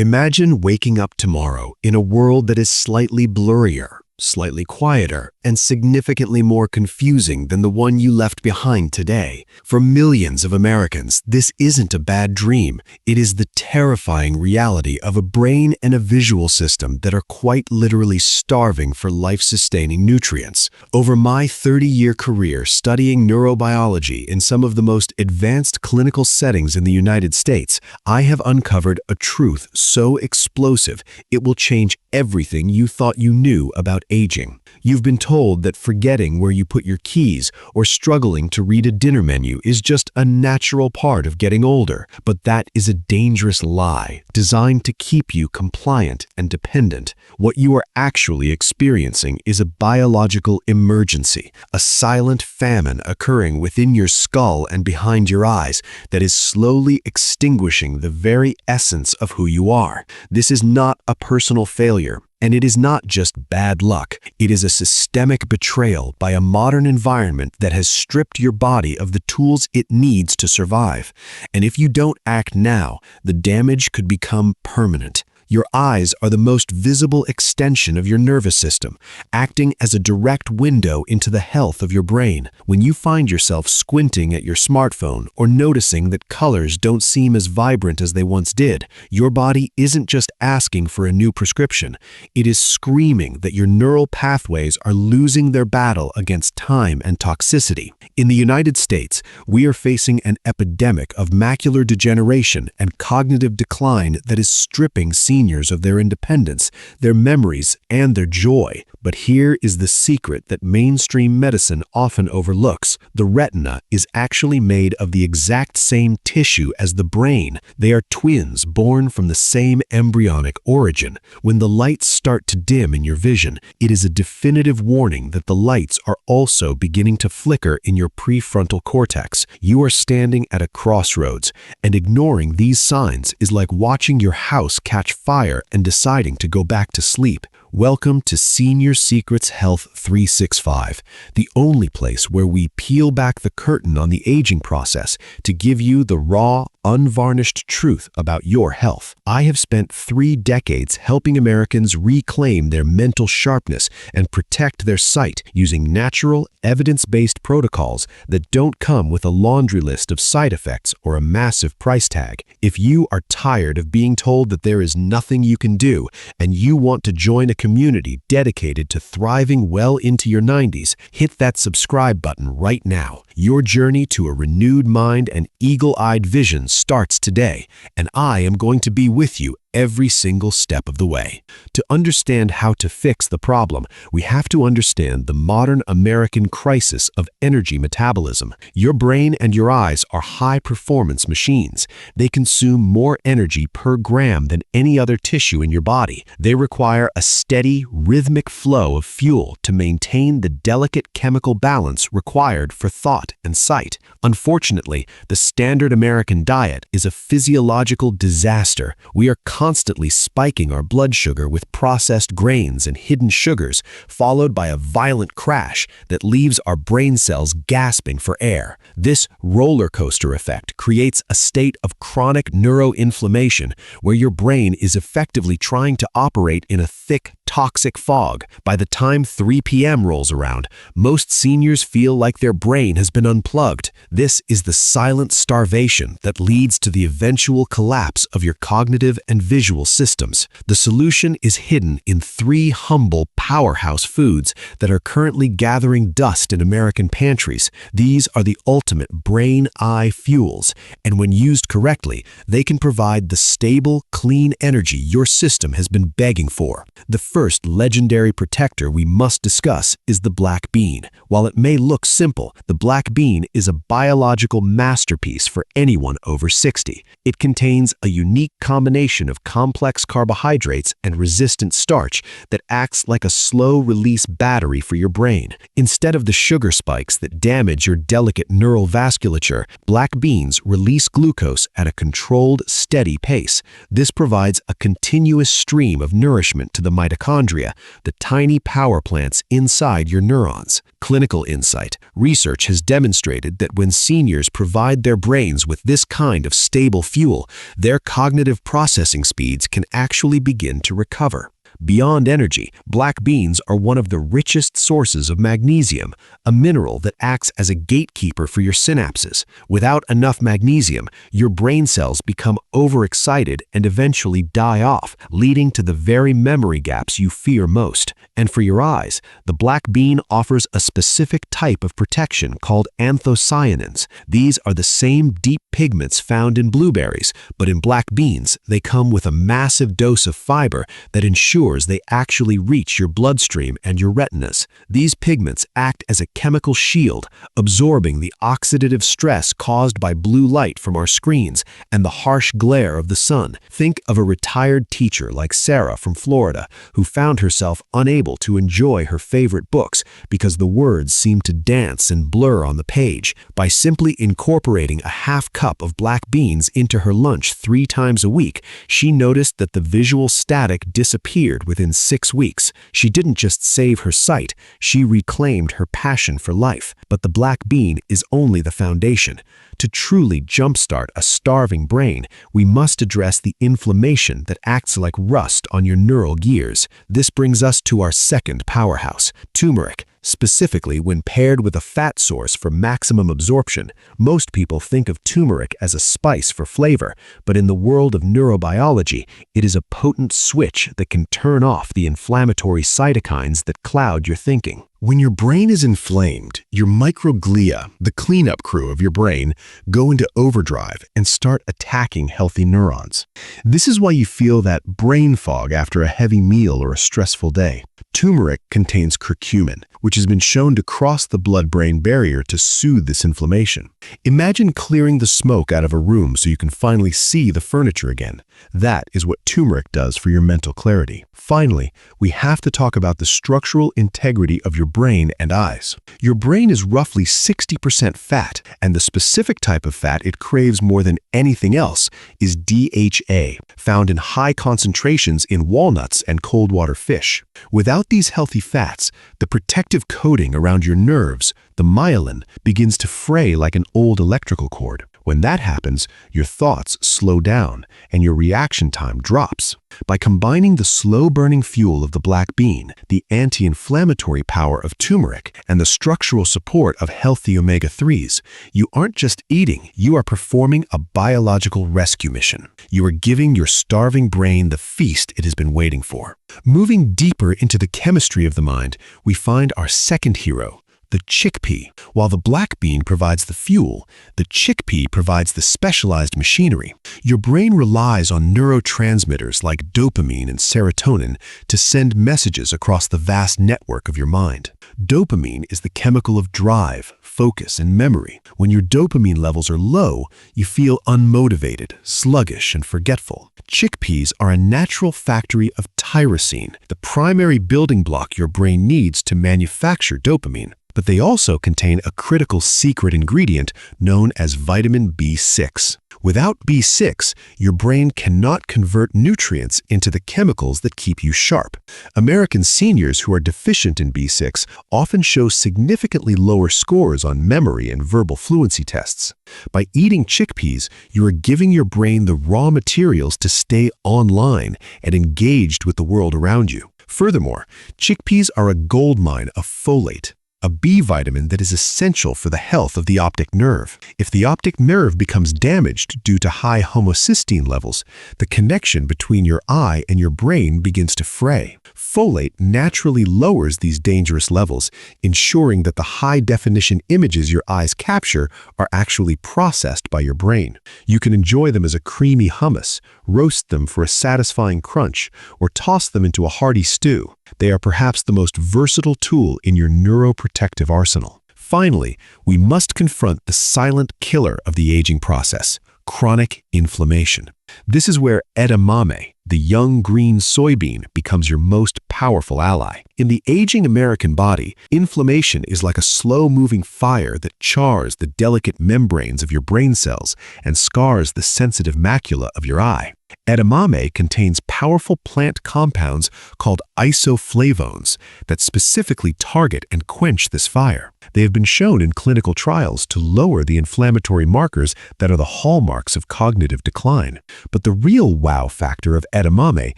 Imagine waking up tomorrow in a world that is slightly blurrier, slightly quieter, and significantly more confusing than the one you left behind today. For millions of Americans, this isn't a bad dream. It is the terrifying reality of a brain and a visual system that are quite literally starving for life-sustaining nutrients. Over my 30-year career studying neurobiology in some of the most advanced clinical settings in the United States, I have uncovered a truth so explosive it will change everything you thought you knew about aging. You've been told that forgetting where you put your keys or struggling to read a dinner menu is just a natural part of getting older, but that is a dangerous lie designed to keep you compliant and dependent. What you are actually experiencing is a biological emergency, a silent famine occurring within your skull and behind your eyes that is slowly extinguishing the very essence of who you are. This is not a personal failure. And it is not just bad luck. It is a systemic betrayal by a modern environment that has stripped your body of the tools it needs to survive. And if you don't act now, the damage could become permanent. Your eyes are the most visible extension of your nervous system, acting as a direct window into the health of your brain. When you find yourself squinting at your smartphone or noticing that colors don't seem as vibrant as they once did, your body isn't just asking for a new prescription. It is screaming that your neural pathways are losing their battle against time and toxicity. In the United States, we are facing an epidemic of macular degeneration and cognitive decline that is stripping seniors of their independence, their memories, and their joy. But here is the secret that mainstream medicine often overlooks. The retina is actually made of the exact same tissue as the brain. They are twins born from the same embryonic origin. When the lights start to dim in your vision, it is a definitive warning that the lights are also beginning to flicker in your prefrontal cortex. You are standing at a crossroads, and ignoring these signs is like watching your house catch fire and deciding to go back to sleep. Welcome to Senior Secrets Health 365, the only place where we peel back the curtain on the aging process to give you the raw, unvarnished truth about your health. I have spent 3 decades helping Americans reclaim their mental sharpness and protect their sight using natural, evidence-based protocols that don't come with a laundry list of side effects or a massive price tag. If you are tired of being told that there is nothing you can do and you want to join a community dedicated to thriving well into your 90s, hit that subscribe button right now. Your journey to a renewed mind and eagle-eyed vision starts today, and I am going to be with you every single step of the way. To understand how to fix the problem, we have to understand the modern American crisis of energy metabolism. Your brain and your eyes are high-performance machines. They consume more energy per gram than any other tissue in your body. They require a steady, rhythmic flow of fuel to maintain the delicate chemical balance required for thought and sight. Unfortunately, the standard American diet is a physiological disaster. We are constantly spiking our blood sugar with processed grains and hidden sugars, followed by a violent crash that leaves our brain cells gasping for air. This roller coaster effect creates a state of chronic neuroinflammation where your brain is effectively trying to operate in a thick, toxic fog. By the time 3 p.m. rolls around, most seniors feel like their brain has been unplugged. This is the silent starvation that leads to the eventual collapse of your cognitive and visual systems. The solution is hidden in 3 humble powerhouse foods that are currently gathering dust in American pantries. These are the ultimate brain-eye fuels, and when used correctly, they can provide the stable, clean energy your system has been begging for. The first legendary protector we must discuss is the black bean. While it may look simple, the black bean is a biological masterpiece for anyone over 60. It contains a unique combination of complex carbohydrates and resistant starch that acts like a slow-release battery for your brain. Instead of the sugar spikes that damage your delicate neural vasculature, black beans release glucose at a controlled, steady pace. This provides a continuous stream of nourishment to the mitochondria, mitochondria, the tiny power plants inside your neurons. Clinical insight. Research has demonstrated that when seniors provide their brains with this kind of stable fuel, their cognitive processing speeds can actually begin to recover. Beyond energy, black beans are one of the richest sources of magnesium, a mineral that acts as a gatekeeper for your synapses. Without enough magnesium, your brain cells become overexcited and eventually die off, leading to the very memory gaps you fear most. And for your eyes, the black bean offers a specific type of protection called anthocyanins. These are the same deep pigments found in blueberries, but in black beans, they come with a massive dose of fiber that ensures they actually reach your bloodstream and your retinas. These pigments act as a chemical shield, absorbing the oxidative stress caused by blue light from our screens and the harsh glare of the sun. Think of a retired teacher like Sarah from Florida, who found herself unable to enjoy her favorite books because the words seemed to dance and blur on the page. By simply incorporating a half cup of black beans into her lunch 3 times a week, she noticed that the visual static disappeared within 6 weeks. She didn't just save her sight, she reclaimed her passion for life. But the black bean is only the foundation. To truly jumpstart a starving brain, we must address the inflammation that acts like rust on your neural gears. This brings us to our second powerhouse, turmeric. Specifically, when paired with a fat source for maximum absorption, most people think of turmeric as a spice for flavor, but in the world of neurobiology, it is a potent switch that can turn off the inflammatory cytokines that cloud your thinking. When your brain is inflamed, your microglia, the cleanup crew of your brain, go into overdrive and start attacking healthy neurons. This is why you feel that brain fog after a heavy meal or a stressful day. Turmeric contains curcumin, which has been shown to cross the blood-brain barrier to soothe this inflammation. Imagine clearing the smoke out of a room so you can finally see the furniture again. That is what turmeric does for your mental clarity. Finally, we have to talk about the structural integrity of your brain and eyes. Your brain is roughly 60% fat, and the specific type of fat it craves more than anything else is DHA, found in high concentrations in walnuts and cold water fish. Without these healthy fats, the protective coating around your nerves, the myelin, begins to fray like an old electrical cord. When that happens, your thoughts slow down and your reaction time drops. By combining the slow-burning fuel of the black bean, the anti-inflammatory power of turmeric, and the structural support of healthy omega-3s, you aren't just eating, you are performing a biological rescue mission. You are giving your starving brain the feast it has been waiting for. Moving deeper into the chemistry of the mind, we find our second hero, the chickpea. While the black bean provides the fuel, the chickpea provides the specialized machinery. Your brain relies on neurotransmitters like dopamine and serotonin to send messages across the vast network of your mind. Dopamine is the chemical of drive, focus, and memory. When your dopamine levels are low, you feel unmotivated, sluggish, and forgetful. Chickpeas are a natural factory of tyrosine, the primary building block your brain needs to manufacture dopamine. But they also contain a critical secret ingredient known as vitamin B6. Without B6, your brain cannot convert nutrients into the chemicals that keep you sharp. American seniors who are deficient in B6 often show significantly lower scores on memory and verbal fluency tests. By eating chickpeas, you are giving your brain the raw materials to stay online and engaged with the world around you. Furthermore, chickpeas are a goldmine of folate, a B vitamin that is essential for the health of the optic nerve. If the optic nerve becomes damaged due to high homocysteine levels, the connection between your eye and your brain begins to fray. Folate naturally lowers these dangerous levels, ensuring that the high-definition images your eyes capture are actually processed by your brain. You can enjoy them as a creamy hummus, roast them for a satisfying crunch, or toss them into a hearty stew. They are perhaps the most versatile tool in your neuroprotective arsenal. Finally, we must confront the silent killer of the aging process, chronic inflammation. This is where edamame, the young green soybean, becomes your most powerful ally. In the aging American body, inflammation is like a slow-moving fire that chars the delicate membranes of your brain cells and scars the sensitive macula of your eye. Edamame contains powerful plant compounds called isoflavones that specifically target and quench this fire. They have been shown in clinical trials to lower the inflammatory markers that are the hallmarks of cognitive decline. But the real wow factor of edamame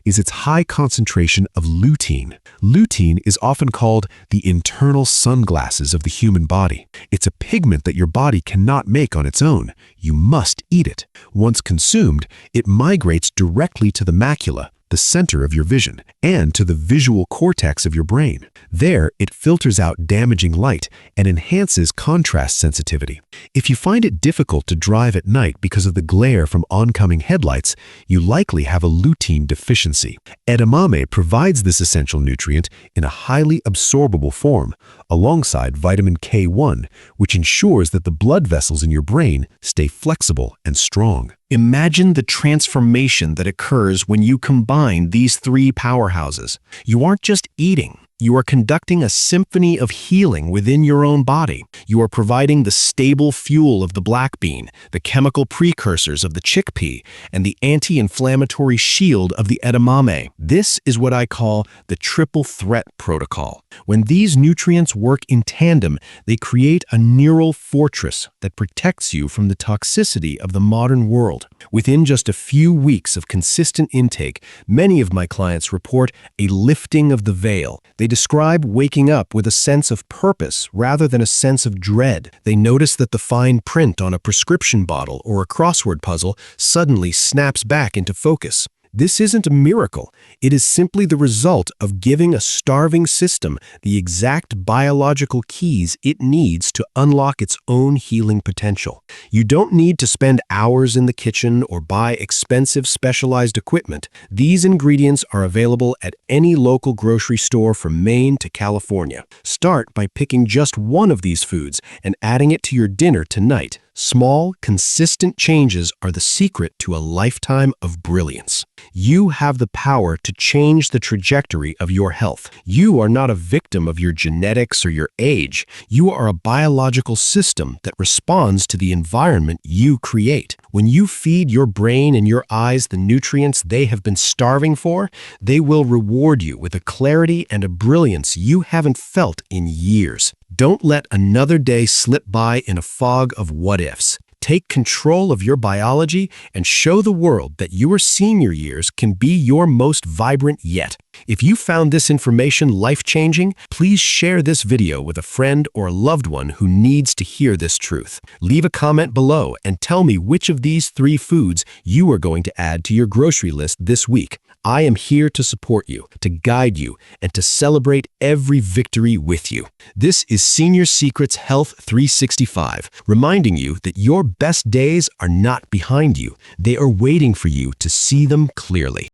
is its high concentration of lutein. Lutein is often called the internal sunglasses of the human body. It's a pigment that your body cannot make on its own. You must eat it. Once consumed, it migrates directly to the macula, the center of your vision, and to the visual cortex of your brain. There, it filters out damaging light and enhances contrast sensitivity. If you find it difficult to drive at night because of the glare from oncoming headlights, you likely have a lutein deficiency. Edamame provides this essential nutrient in a highly absorbable form, alongside vitamin K1, which ensures that the blood vessels in your brain stay flexible and strong. Imagine the transformation that occurs when you combine these three powerhouses. You aren't just eating. You are conducting a symphony of healing within your own body. You are providing the stable fuel of the black bean, the chemical precursors of the chickpea, and the anti-inflammatory shield of the edamame. This is what I call the triple threat protocol. When these nutrients work in tandem, they create a neural fortress that protects you from the toxicity of the modern world. Within just a few weeks of consistent intake, many of my clients report a lifting of the veil. They describe waking up with a sense of purpose rather than a sense of dread. They notice that the fine print on a prescription bottle or a crossword puzzle suddenly snaps back into focus. This isn't a miracle. It is simply the result of giving a starving system the exact biological keys it needs to unlock its own healing potential. You don't need to spend hours in the kitchen or buy expensive specialized equipment. These ingredients are available at any local grocery store from Maine to California. Start by picking just one of these foods and adding it to your dinner tonight. Small, consistent changes are the secret to a lifetime of brilliance. You have the power to change the trajectory of your health. You are not a victim of your genetics or your age. You are a biological system that responds to the environment you create. When you feed your brain and your eyes the nutrients they have been starving for, they will reward you with a clarity and a brilliance you haven't felt in years. Don't let another day slip by in a fog of what-ifs. Take control of your biology and show the world that your senior years can be your most vibrant yet. If you found this information life-changing, please share this video with a friend or a loved one who needs to hear this truth. Leave a comment below and tell me which of these three foods you are going to add to your grocery list this week. I am here to support you, to guide you, and to celebrate every victory with you. This is Senior Secrets Health 365, reminding you that your best days are not behind you. They are waiting for you to see them clearly.